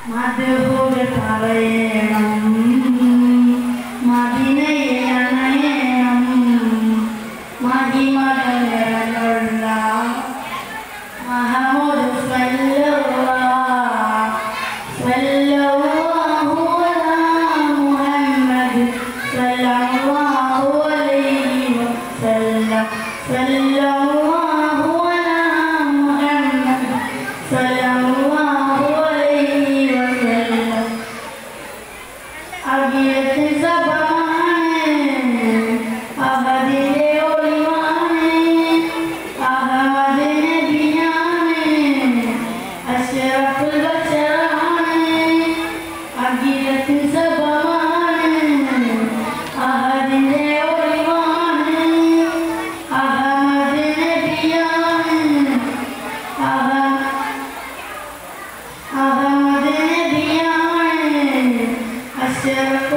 മധുഹുർ പറയണം മദീനയണയണം മഹിമകളുള്ള മുഹമ്മദ് സല്ലല്ലാഹു അലാ മുഹമ്മദ് സല്ലല്ലാഹു അലൈഹി വസല്ലം സല്ലല്ലാഹു അലാ മുഹമ്മദ് സല്ലല്ലാഹു അലൈഹി വസല്ലം അഗിയത്തെ സബാനെ അഹദിലെ ഒളിവാനെ അഹമ്മദ് നബിയാനെ അഷ്റഫുൽ ബശറാനെ അഗിയത്തെ സബാനെ അഹദിലെ ഒളിവാനെ അഹമ്മദ് നബിയാനെ അഹമ്മദ് നബിയാനെ അഷ്റഫുൽ